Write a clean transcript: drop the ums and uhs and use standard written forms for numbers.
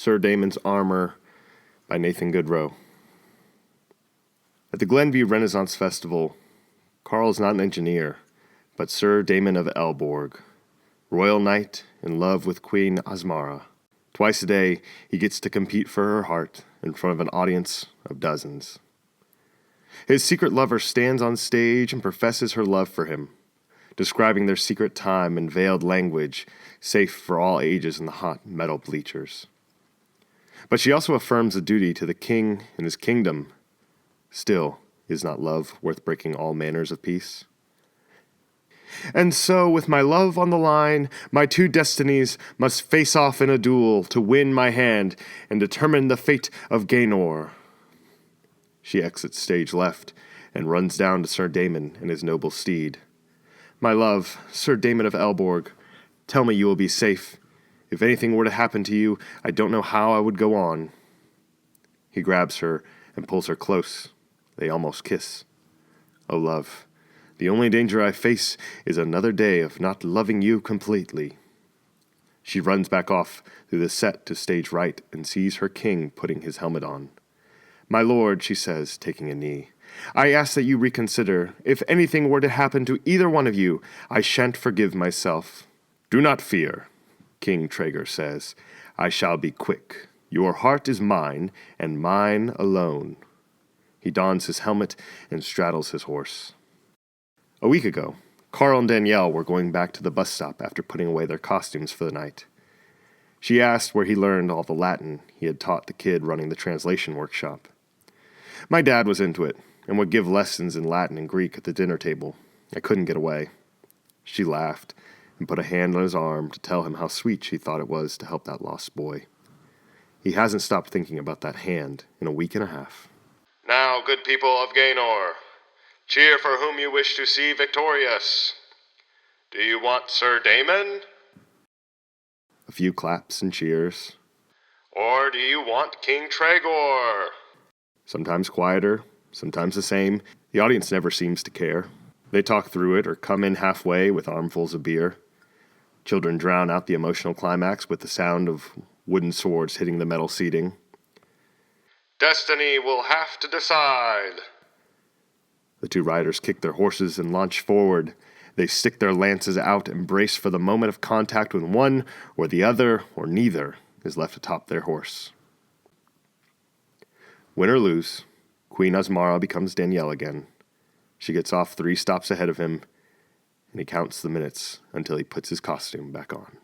Sir Damon's Armor by Nathan Goodrow. At the Glenview Renaissance Festival, Carl is not an engineer, but Sir Damon of Elborg, royal knight in love with Queen Asmara. Twice a day, he gets to compete for her heart in front of an audience of dozens. His secret lover stands on stage and professes her love for him, describing their secret time in veiled language, safe for all ages in the hot metal bleachers. But she also affirms a duty to the king and his kingdom. Still, is not love worth breaking all manners of peace? And so, with my love on the line, my two destinies must face off in a duel to win my hand and determine the fate of Gaynor. She exits stage left and runs down to Sir Damon and his noble steed. My love, Sir Damon of Elborg, tell me you will be safe. If anything were to happen to you, I don't know how I would go on. He grabs her and pulls her close. They almost kiss. Oh, love, the only danger I face is another day of not loving you completely. She runs back off through the set to stage right and sees her king putting his helmet on. My lord, she says, taking a knee, I ask that you reconsider. If anything were to happen to either one of you, I shan't forgive myself. Do not fear, King Traeger says. I shall be quick. Your heart is mine, and mine alone. He dons his helmet and straddles his horse. A week ago, Carl and Danielle were going back to the bus stop after putting away their costumes for the night. She asked where he learned all the Latin he had taught the kid running the translation workshop. My dad was into it and would give lessons in Latin and Greek at the dinner table. I couldn't get away. She laughed and put a hand on his arm to tell him how sweet she thought it was to help that lost boy. He hasn't stopped thinking about that hand in a week and a half. Now, good people of Gaynor, cheer for whom you wish to see victorious. Do you want Sir Damon? A few claps and cheers. Or do you want King Traegor? Sometimes quieter, sometimes the same. The audience never seems to care. They talk through it or come in halfway with armfuls of beer. Children drown out the emotional climax with the sound of wooden swords hitting the metal seating. Destiny will have to decide. The two riders kick their horses and launch forward. They stick their lances out and brace for the moment of contact when one or the other or neither is left atop their horse. Win or lose, Queen Asmara becomes Danielle again. She gets off 3 stops ahead of him, and he counts the minutes until he puts his costume back on.